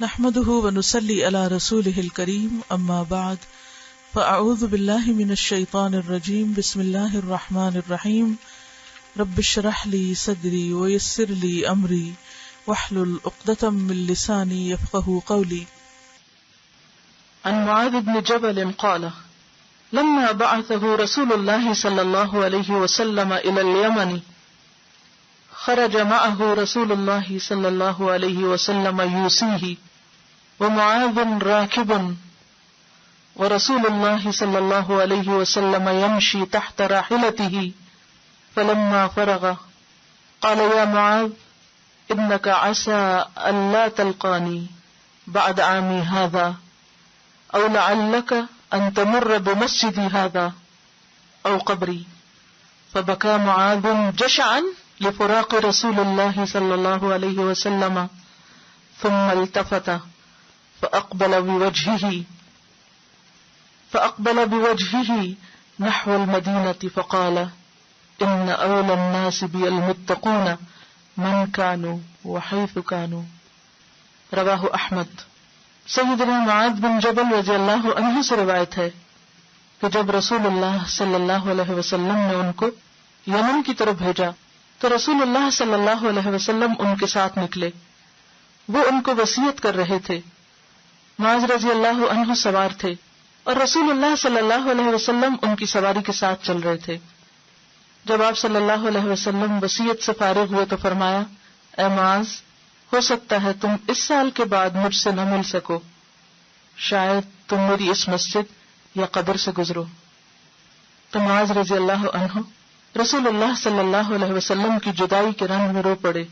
نحمده ونصلي على رسوله الكريم اما بعد فاعوذ بالله من الشيطان الرجيم بسم الله الرحمن الرحيم رب اشرح لي صدري ويسر لي امري واحلل عقدة من لساني يفقهوا قولي. عن معاذ بن جبل قال لما بعثه رسول الله صلى الله عليه وسلم الى اليمن خرج معه رسول الله صلى الله عليه وسلم يوصيه ومعاذ راكب ورسول الله صلى الله عليه وسلم يمشي تحت راحلته فلما فرغ قال يا معاذ إنك عسى ألا تلقاني بعد عامي هذا أو لعلك أن تمر بمسجدي هذا أو قبري فبكى معاذ جشعا لفراق رسول الله صلى الله عليه وسلم ثم التفت فأقبل بوجهه نحو المدينة فقال إن أولى الناس بي المتقون من كانوا وحيث كانوا. رواہ احمد. سیدنا معاذ بن جبل رضی اللہ عنہ سے روایت ہے کہ جب رسول اللہ صلی اللہ علیہ وسلم نے ان کو یمن کی طرف بھیجا تو رسول اللہ صلی اللہ علیہ وسلم ان کے ساتھ نکلے. وہ ان کو وصیت کر رہے تھے. معاذ رضی اللہ عنہ سوار تھے اور رسول اللہ صلی اللہ علیہ وسلم ان کی سواری کے ساتھ چل رہے تھے. جب آپ صلی اللہ علیہ وسلم وصیت سے فارغ ہوئے تو فرمایا اے معاذ ہو سکتا ہے تم اس سال کے بعد مجھ سے نہ مل سکو، شاید تم میری اس مسجد یا قبر سے گزرو. تو معاذ رضی اللہ عنہ رسول اللہ صلی اللہ علیہ وسلم کی جدائی کے رنگ میں رو پڑے.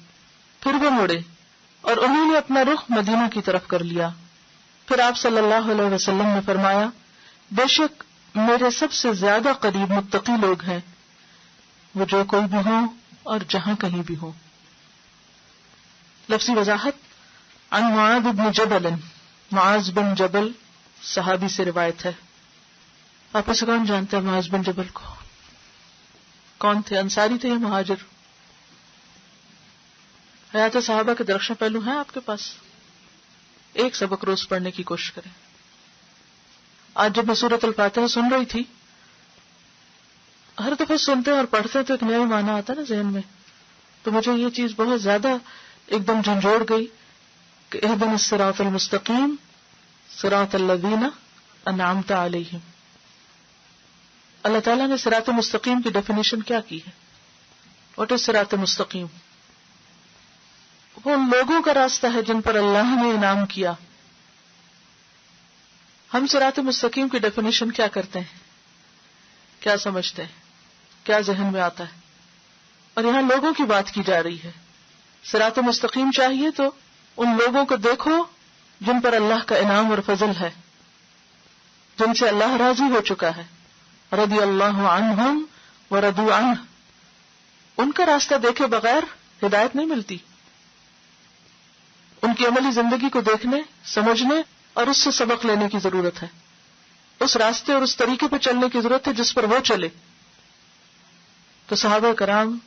پھر وہ مڑے اور انہوں نے اپنا رخ مدینہ کی طرف کر لیا. پھر آپ صلی اللہ علیہ وسلم نے فرمایا بے شک میرے سب سے زیادہ قریب متقی لوگ ہیں، وہ جو کوئی بھی ہو اور جہاں کہیں بھی ہو. لفظی وضاحت. عن معاذ بن جبل، معاذ بن جبل صحابی سے روایت ہے. آپ میں سے کون جانتا ہے معاذ بن جبل کو؟ کون تھے؟ انصاری تھے یا مہاجر؟ حیات صحابہ کے درخشاں پہلو ہیں آپ کے پاس؟ ایک سبق روز پڑھنے کی کوشش کریں. آج جب میں سورۃ الفاتحہ سن رہی تھی، ہر دفعہ سنتے اور پڑھتے ہیں تو ایک نیا معنی آتا ہے نا ذہن میں، تو مجھے یہ چیز بہت زیادہ ایک دم جھنجھوڑ گئی کہ اہدنا الصراط المستقیم صراط الذین انعمت علیہم. اللہ تعالیٰ نے صراط مستقیم کی ڈیفینیشن کیا کی ہے؟ واٹ از صراط مستقیم؟ وہ ان لوگوں کا راستہ ہے جن پر اللہ نے انعام کیا. ہم صراط مستقیم کی ڈیفینیشن کیا کرتے ہیں، کیا سمجھتے ہیں، کیا ذہن میں آتا ہے؟ اور یہاں لوگوں کی بات کی جا رہی ہے. صراط مستقیم چاہیے تو ان لوگوں کو دیکھو جن پر اللہ کا انعام اور فضل ہے، جن سے اللہ راضی ہو چکا ہے. رضی اللہ عنہم ورضوا عنہ. ان کا راستہ دیکھے بغیر ہدایت نہیں ملتی. ان کی عملی زندگی کو دیکھنے، سمجھنے اور اس سے سبق لینے کی ضرورت ہے. اس راستے اور اس طریقے پہ چلنے کی ضرورت ہے جس پر وہ چلے. تو صحابہ کرام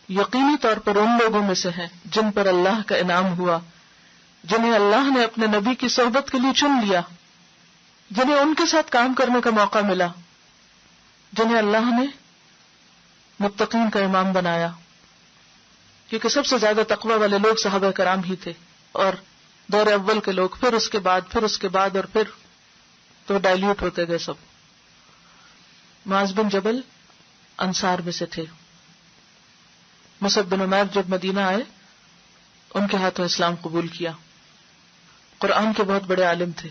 یقینی طور پر ان لوگوں میں سے ہیں جن پر اللہ کا انعام ہوا، جنہیں اللہ نے اپنے نبی کی صحبت کے لیے چن لیا، جنہیں ان کے ساتھ کام کرنے کا موقع ملا، جنہیں اللہ نے متقین کا امام بنایا. کیونکہ سب سے زیادہ تقوی والے لوگ صحابہ کرام ہی تھے، اور دور اول کے لوگ، پھر اس کے بعد اور پھر تو ڈائلیوٹ ہوتے گئے سب. معاذ بن جبل انصار میں سے تھے. مصعب بن عمیر جب مدینہ آئے ان کے ہاتھوں اسلام قبول کیا. قرآن کے بہت بڑے عالم تھے.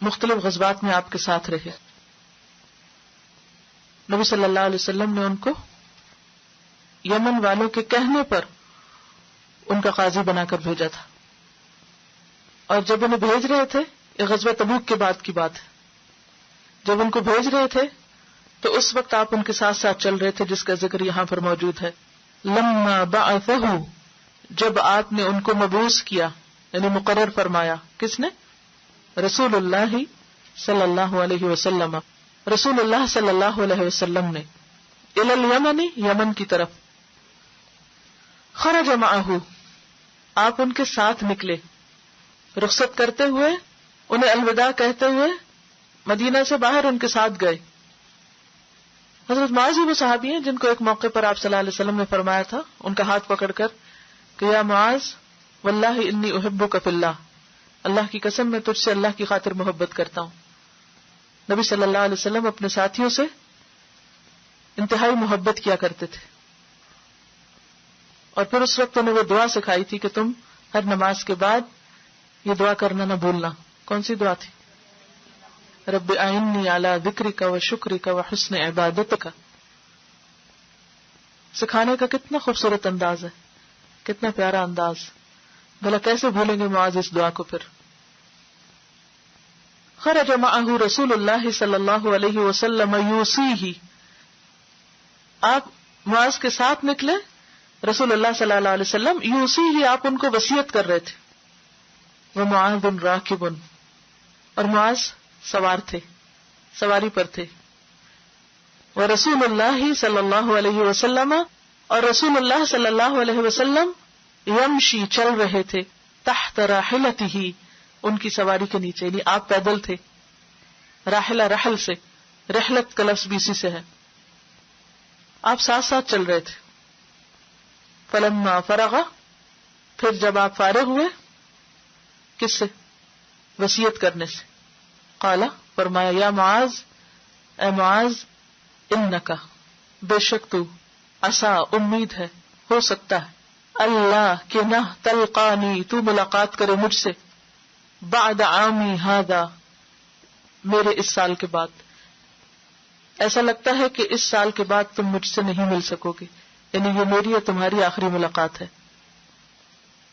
مختلف غزوات میں آپ کے ساتھ رہے. نبی صلی اللہ علیہ وسلم نے ان کو یمن والوں کے کہنے پر ان کا قاضی بنا کر بھیجا تھا. اور جب انہیں بھیج رہے تھے، یہ غزوہ تبوک کے بعد کی بات ہے، جب ان کو بھیج رہے تھے تو اس وقت آپ ان کے ساتھ ساتھ چل رہے تھے، جس کا ذکر یہاں پر موجود ہے. لما بعثہ، جب آپ نے ان کو مبعوث کیا یعنی مقرر فرمایا. کس نے؟ رسول اللہ صلی اللہ علیہ وسلم. رسول اللہ صلی اللہ علیہ وسلم نے الی الیمن، یمن کی طرف. خرج معہ، آپ ان کے ساتھ نکلے، رخصت کرتے ہوئے، انہیں الوداع کہتے ہوئے مدینہ سے باہر ان کے ساتھ گئے۔ حضرت معاذ وہ صحابی ہیں جن کو ایک موقع پر آپ صلی اللہ علیہ وسلم نے فرمایا تھا ان کا ہاتھ پکڑ کر کہ یا معاذ واللہ انی احبک فی اللہ، اللہ کی قسم میں تجھ سے اللہ کی خاطر محبت کرتا ہوں۔ نبی صلی اللہ علیہ وسلم اپنے ساتھیوں سے انتہائی محبت کیا کرتے تھے، اور پھر اس وقت انہیں وہ دعا سکھائی تھی کہ تم ہر نماز کے بعد یہ دعا کرنا نہ بھولنا۔ کون سی دعا تھی؟ رب اعنی علی ذکرک و شکرک و حسن عبادتک۔ سکھانے کا کتنا خوبصورت انداز ہے، کتنا پیارا انداز، بھلا کیسے بھولیں گے معاذ اس دعا کو۔ پھر خرج معه رسول اللہ صلی اللہ علیہ وسلم یوصیہ، آپ معاذ کے ساتھ نکلے، رسول اللہ صلی اللہ علیہ وسلم یوصیہ، آپ ان کو وصیت کر رہے تھے۔ ومعاذ راکب، اور معاذ سوار تھے، سواری پر تھے۔ ورسول اللہ صلی اللہ علیہ وسلم، اور رسول اللہ صلی اللہ علیہ وسلم یمشی، چل رہے تھے، تحت راحلتہ، ان کی سواری کے نیچے، یعنی آپ پیدل تھے، راحلہ رحل سے، رحلت کا لفظ بھی اسی سے ہے، آپ ساتھ ساتھ چل رہے تھے۔ فلما فرغ، پھر جب آپ فارغ ہوئے، کس سے؟ وصیت کرنے سے۔ قال، فرمایا، یا معاذ، اے معاذ، انکا، بے شک تو، عسا، امید ہے، ہو سکتا ہے، اللہ کہ نہ تلقانی، تو ملاقات کرے مجھ سے، بعد عامی ھذا، میرے اس سال کے بعد۔ ایسا لگتا ہے کہ اس سال کے بعد تم مجھ سے نہیں مل سکو گے، یعنی یہ میری اور تمہاری آخری ملاقات ہے۔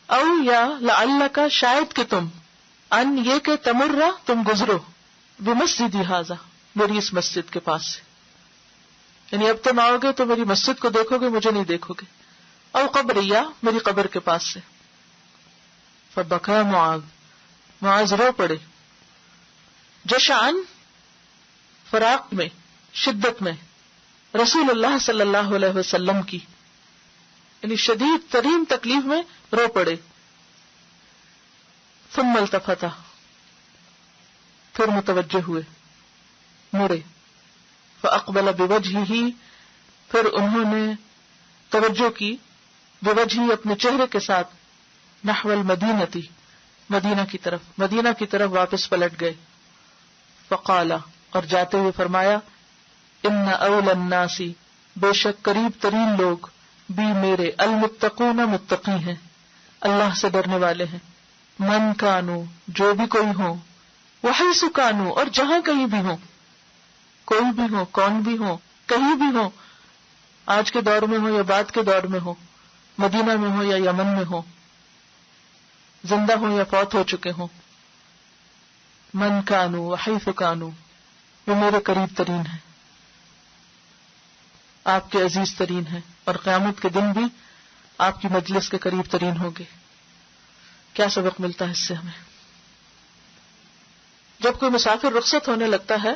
او یا لعلک، شاید کہ تم، ان یہ کہ تمرہ، تم گزرو، بمسجدی ھذا، میری اس مسجد کے پاس سے، یعنی اب تم آؤ گے تو میری مسجد کو دیکھو گے، مجھے نہیں دیکھو گے۔ او قبری، میری قبر کے پاس سے۔ فبکا معاذ، معاذ رو پڑے، جشعن، فراق میں، شدت میں، رسول اللہ صلی اللہ علیہ وسلم کی، یعنی شدید ترین تکلیف میں رو پڑے۔ ثم التفت، پھر متوجہ ہوئے، مڑے، فاقبل بوجہہ، پھر انہوں نے توجہ کی، بوجہہ، اپنے چہرے کے ساتھ، نحو المدینتی، مدینہ کی طرف، مدینہ کی طرف واپس پلٹ گئے۔ فقال، اور جاتے ہوئے فرمایا، ان اول الناس، بے شک قریب ترین لوگ، بھی میرے، المتقون، متقی ہیں، اللہ سے ڈرنے والے ہیں، من کانو، جو بھی کوئی ہوں، وحیث کانو، اور جہاں کہیں بھی ہوں، کوئی بھی ہو، کون بھی ہو، کہیں بھی ہو، آج کے دور میں ہو یا بعد کے دور میں ہو، مدینہ میں ہو یا یمن میں ہو، زندہ ہو یا فوت ہو چکے ہوں، من کانو وحیث کانو، وہ میرے قریب ترین ہیں، آپ کے عزیز ترین ہیں، اور قیامت کے دن بھی آپ کی مجلس کے قریب ترین ہوگے۔ کیا سبق ملتا ہے اس سے ہمیں؟ جب کوئی مسافر رخصت ہونے لگتا ہے،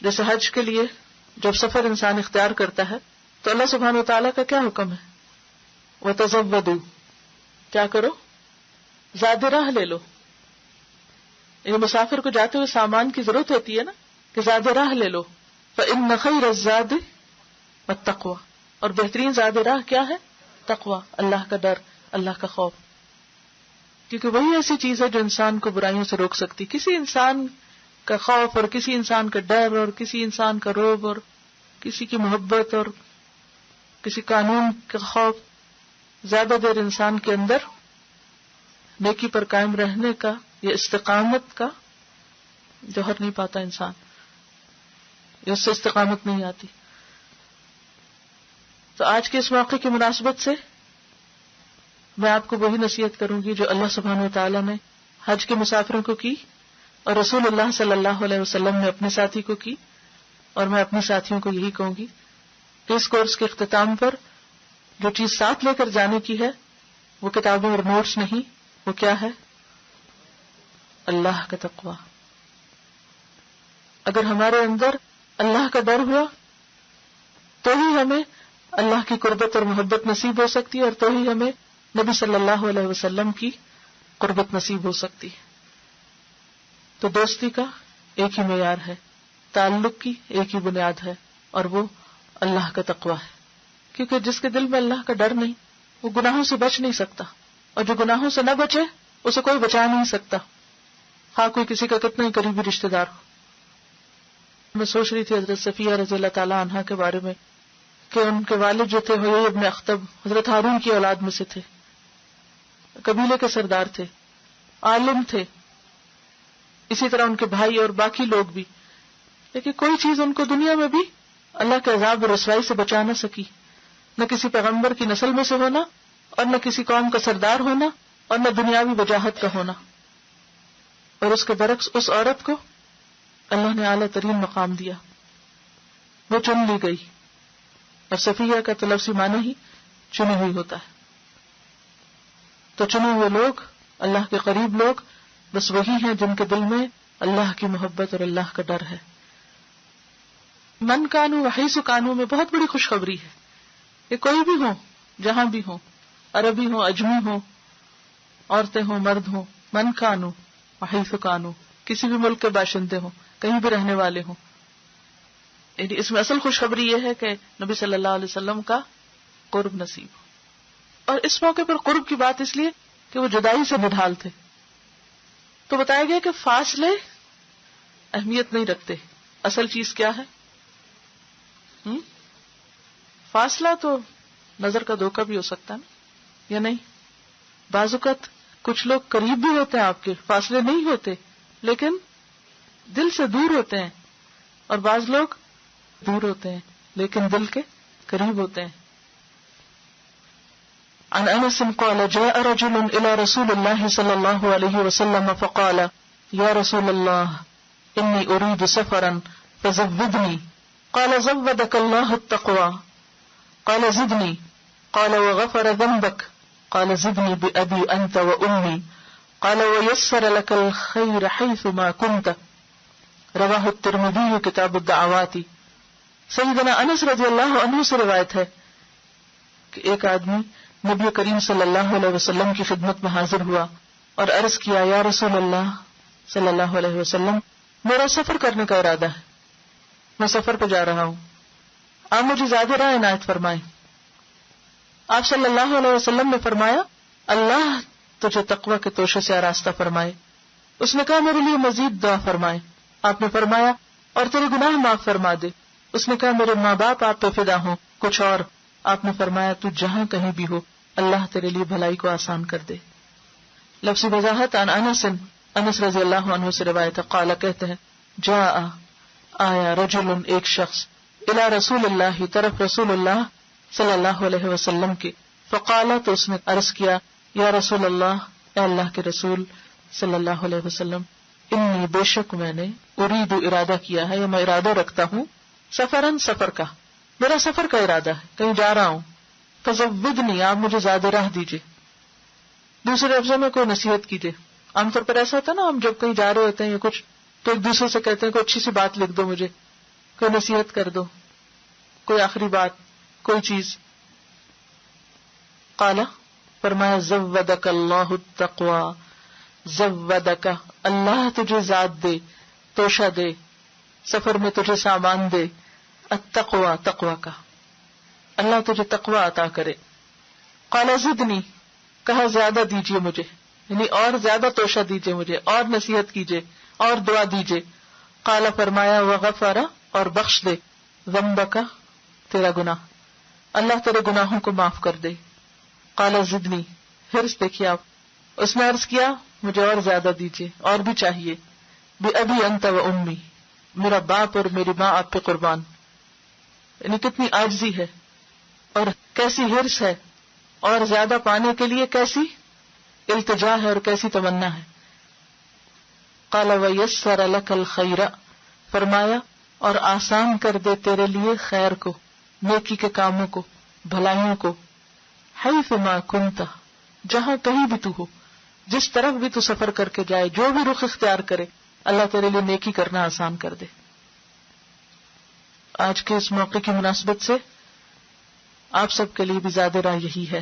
جیسے حج کے لیے جب سفر انسان اختیار کرتا ہے، تو اللہ سبحانہ وتعالیٰ کا کیا حکم ہے؟ وَتَزَوَّدُوا، کیا کرو؟ زاد راہ لے لو، یعنی مسافر کو جاتے ہوئے سامان کی ضرورت ہوتی ہے نا، کہ زاد راہ لے لو۔ فَإِنَّ خَيْرَ الزَّادِ وَالتَّقْوَى، اور بہترین زاد راہ کیا ہے؟ تقوی، اللہ کا ڈر، اللہ کا خوف، کیونکہ وہی ایسی چیز ہے جو انسان کو برائیوں سے روک سکتی۔ کسی انسان کا خوف اور کسی انسان کا ڈر اور کسی انسان کا رعب اور کسی کی محبت اور کسی قانون کا خوف زیادہ دیر انسان کے اندر نیکی پر قائم رہنے کا یا استقامت کا جوہر نہیں پاتا انسان، یا اس سے استقامت نہیں آتی۔ تو آج کے اس موقع کی مناسبت سے میں آپ کو وہی نصیحت کروں گی جو اللہ سبحانہ وتعالیٰ نے حج کے مسافروں کو کی اور رسول اللہ صلی اللہ علیہ وسلم نے اپنے ساتھی کو کی، اور میں اپنے ساتھیوں کو یہی کہوں گی کہ اس کورس کے اختتام پر جو چیز ساتھ لے کر جانے کی ہے وہ کتابیں اور نوٹس نہیں، وہ کیا ہے؟ اللہ کا تقوی۔ اگر ہمارے اندر اللہ کا ڈر ہوا تو ہی ہمیں اللہ کی قربت اور محبت نصیب ہو سکتی ہے، اور تو ہی ہمیں نبی صلی اللہ علیہ وسلم کی قربت نصیب ہو سکتی ہے۔ تو دوستی کا ایک ہی معیار ہے، تعلق کی ایک ہی بنیاد ہے، اور وہ اللہ کا تقویٰ ہے، کیونکہ جس کے دل میں اللہ کا ڈر نہیں وہ گناہوں سے بچ نہیں سکتا، اور جو گناہوں سے نہ بچے اسے کوئی بچا نہیں سکتا، ہاں کوئی کسی کا کتنا ہی قریبی رشتہ دار ہو۔ میں سوچ رہی تھی حضرت صفیہ رضی اللہ تعالی عنہا کے بارے میں کہ ان کے والد جو تھے حیی ابن اخطب حضرت ہارون کی اولاد میں سے تھے، قبیلے کے سردار تھے، عالم تھے، اسی طرح ان کے بھائی اور باقی لوگ بھی، لیکن کوئی چیز ان کو دنیا میں بھی اللہ کے عذاب اور رسوائی سے بچا نہ سکی، نہ کسی پیغمبر کی نسل میں سے ہونا، اور نہ کسی قوم کا سردار ہونا، اور نہ دنیاوی وجاہت کا ہونا۔ اور اس کے برعکس اس عورت کو اللہ نے اعلیٰ ترین مقام دیا، وہ چن لی گئی، اور صفیہ کا تو لفظی معنی ہی چنی ہوئی ہوتا ہے۔ تو چنے ہوئے لوگ، اللہ کے قریب لوگ، بس وہی ہیں جن کے دل میں اللہ کی محبت اور اللہ کا ڈر ہے۔ من کانو وحیث کانو میں بہت بڑی خوشخبری ہے کہ کوئی بھی ہو، جہاں بھی ہو، عربی ہو، اجمی ہو، عورتیں ہوں، مرد ہوں، من کانو وحیث کانو، کسی بھی ملک کے باشندے ہوں، کہیں بھی رہنے والے ہوں، یعنی اس میں اصل خوشخبری یہ ہے کہ نبی صلی اللہ علیہ وسلم کا قرب نصیب ہو۔ اور اس موقع پر قرب کی بات اس لیے کہ وہ جدائی سے نڈھال تھے، تو بتایا گیا کہ فاصلے اہمیت نہیں رکھتے، اصل چیز کیا ہے؟ فاصلہ تو نظر کا دھوکہ بھی ہو سکتا ہے نا، یا نہیں؟ بعض اوقات کچھ لوگ قریب بھی ہوتے ہیں، آپ کے فاصلے نہیں ہوتے لیکن دل سے دور ہوتے ہیں، اور بعض لوگ دور ہوتے ہیں لیکن دل کے قریب ہوتے ہیں۔ عن انس قال جاء رجل الى رسول الله صلى الله عليه وسلم فقال يا رسول الله اني اريد سفرا فزودني قال زودك الله التقوى قال زدني قال وغفر ذنبك قال زدني بأبي أنت وأمي قال ويسر لك الخير حيث ما كنت رواہ الترمذی کتاب الدعوات۔ سیدنا انس رضی اللہ عنہ سے روایت ہے کہ ایک آدمی نبی کریم صلی اللہ علیہ وسلم کی خدمت میں حاضر ہوا اور عرض کیا، یا رسول اللہ صلی اللہ علیہ وسلم، میرا سفر کرنے کا ارادہ ہے، میں سفر پہ جا رہا ہوں، آپ مجھے زیادہ راہ عنایت فرمائیں۔ آپ صلی اللہ علیہ وسلم نے فرمایا، اللہ تجھے تقوی کے توشے سے آراستہ فرمائے۔ اس نے کہا، میرے لیے مزید دعا فرمائے۔ آپ نے فرمایا، اور تیرے گناہ معاف فرما دے۔ اس نے کہا، میرے ماں باپ آپ پہ فدا ہوں۔ کچھ اور؟ آپ نے فرمایا، تو جہاں کہیں بھی ہو اللہ تیرے لیے بھلائی کو آسان کر دے۔ لفظی وضاحت عن انس رضی اللہ عنہ سے روایت ہے، قال کہتے ہیں، جاء آیا رجل ایک شخص، الی رسول اللہ طرف رسول اللہ صلی اللہ علیہ وسلم کے، فقال تو اس نے عرض کیا، یا رسول اللہ، اے اللہ کے رسول صلی اللہ علیہ وسلم، انی بے شک میں نے ارید ارادہ کیا ہے یا میں ارادہ رکھتا ہوں، سفرن سفر کا، میرا سفر کا ارادہ ہے، کہیں جا رہا ہوں، فزودنی آپ مجھے زیادہ راہ دیجیے۔ دوسرے لفظوں میں کوئی نصیحت کیجیے۔ عام طور پر ایسا ہوتا ہے نا، ہم جب کہیں جا رہے ہوتے ہیں یا کچھ تو ایک دوسرے سے کہتے ہیں کوئی اچھی سی بات لکھ دو، مجھے کوئی نصیحت کر دو، کوئی آخری بات، کوئی چیز۔ قال فرمایا، زودک اللہ التقوی، زودک اللہ تجھے ذات دے، توشہ دے، سفر میں تجھے سامان دے، التقوی تقوی کا، اللہ تجھے تقوی عطا کرے۔ قال زدنی کہا زیادہ دیجیے مجھے، یعنی اور زیادہ توشہ دیجیے مجھے، اور نصیحت کیجیے، اور دعا دیجیے۔ قال فرمایا، وغفر اور بخش دے، ذنبک تیرا گناہ، اللہ تیرے گناہوں کو معاف کر دے۔ قال زدنی، حرص دیکھیے آپ، اس نے عرض کیا مجھے اور زیادہ دیجیے، اور بھی چاہیے۔ بأبی انت و امی، میرا باپ اور میری ماں آپ پہ قربان، یعنی کتنی عاجزی ہے اور کیسی حرص ہے، اور زیادہ پانے کے لیے کیسی التجا ہے اور کیسی تمنا ہے۔ قال ویسر لک الخیر، فرمایا اور آسان کر دے تیرے لیے خیر کو، نیکی کے کاموں کو، بھلائیوں کو، حیث ما کنت، جہاں کہیں بھی تو ہو، جس طرف بھی تو سفر کر کے جائے، جو بھی رخ اختیار کرے، اللہ تیرے لیے نیکی کرنا آسان کر دے۔ آج کے اس موقع کی مناسبت سے آپ سب کے لیے بھی زیادہ راہ یہی ہے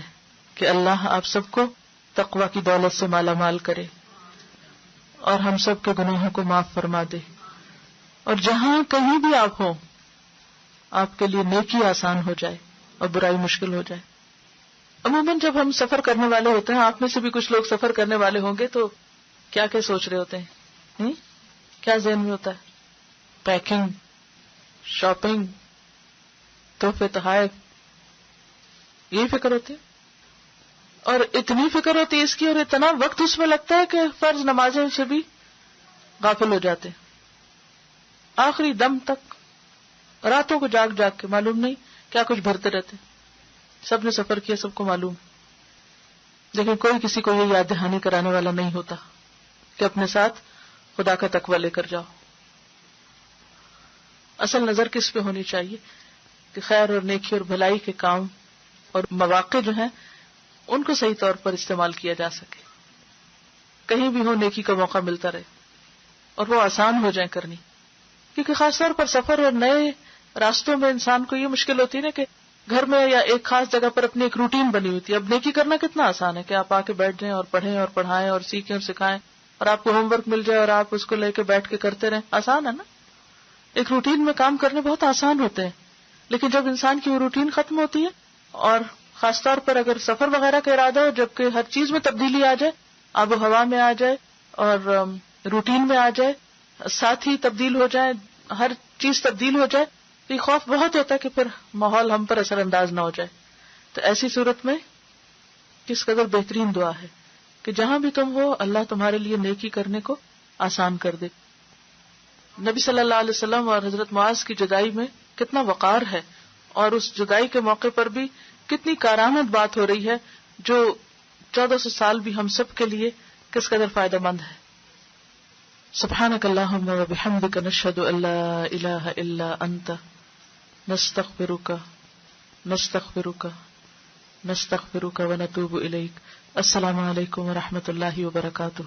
کہ اللہ آپ سب کو تقوی کی دولت سے مالا مال کرے اور ہم سب کے گناہوں کو معاف فرما دے، اور جہاں کہیں بھی آپ ہوں آپ کے لیے نیکی آسان ہو جائے اور برائی مشکل ہو جائے۔ عموماً جب ہم سفر کرنے والے ہوتے ہیں، آپ میں سے بھی کچھ لوگ سفر کرنے والے ہوں گے، تو کیا کیا سوچ رہے ہوتے ہیں؟ کیا ذہن میں ہوتا ہے؟ پیکنگ، شاپنگ، تحفے تحائف، یہی فکر ہوتی ہے، اور اتنی فکر ہوتی ہے اس کی، اور اتنا وقت اس میں لگتا ہے کہ فرض نمازیں سے بھی غافل ہو جاتے ہیں، آخری دم تک راتوں کو جاگ جاگ کے معلوم نہیں کیا کچھ بھرتے رہتے۔ سب نے سفر کیا، سب کو معلوم، لیکن کوئی کسی کو یہ یاد دہانی کرانے والا نہیں ہوتا کہ اپنے ساتھ خدا کا تقوی لے کر جاؤ۔ اصل نظر کس پہ ہونی چاہیے کہ خیر اور نیکی اور بھلائی کے کام اور مواقع جو ہیں ان کو صحیح طور پر استعمال کیا جا سکے، کہیں بھی ہو نیکی کا موقع ملتا رہے اور وہ آسان ہو جائیں کرنی، کیونکہ خاص طور پر سفر اور نئے راستوں میں انسان کو یہ مشکل ہوتی ہے نا کہ گھر میں یا ایک خاص جگہ پر اپنی ایک روٹین بنی ہوئی تھی۔ اب نیکی کرنا کتنا آسان ہے کہ آپ آ کے بیٹھ جائیں اور پڑھیں اور پڑھائیں اور سیکھیں اور سکھائیں، اور آپ کو ہوم ورک مل جائے اور آپ اس کو لے کے بیٹھ کے کرتے رہیں، آسان ہے نا۔ ایک روٹین میں کام کرنے بہت آسان ہوتے ہیں، لیکن جب انسان کی وہ روٹین ختم ہوتی ہے، اور خاص طور پر اگر سفر وغیرہ کا ارادہ ہو، جبکہ ہر چیز میں تبدیلی آ جائے، آب و ہوا میں آ جائے اور روٹین میں آ جائے، ساتھ ہی تبدیل ہو جائے، ہر چیز تبدیل ہو جائے، تو یہ خوف بہت ہوتا ہے کہ پھر ماحول ہم پر اثر انداز نہ ہو جائے۔ تو ایسی صورت میں کس قدر بہترین دعا ہے کہ جہاں بھی تم ہو اللہ تمہارے لیے نیکی کرنے کو آسان کر دے۔ نبی صلی اللہ علیہ وسلم اور حضرت معاذ کی جدائی میں کتنا وقار ہے، اور اس جدائی کے موقع پر بھی کتنی کارآمد بات ہو رہی ہے جو 1400 سال بھی ہم سب کے لیے کس قدر فائدہ مند ہے۔ سبحانک اللہم و بحمدک نشہد ان لا الہ الا انت نستغفرک ونتوب الیک۔ السلام علیکم و رحمۃ اللہ وبرکاتہ۔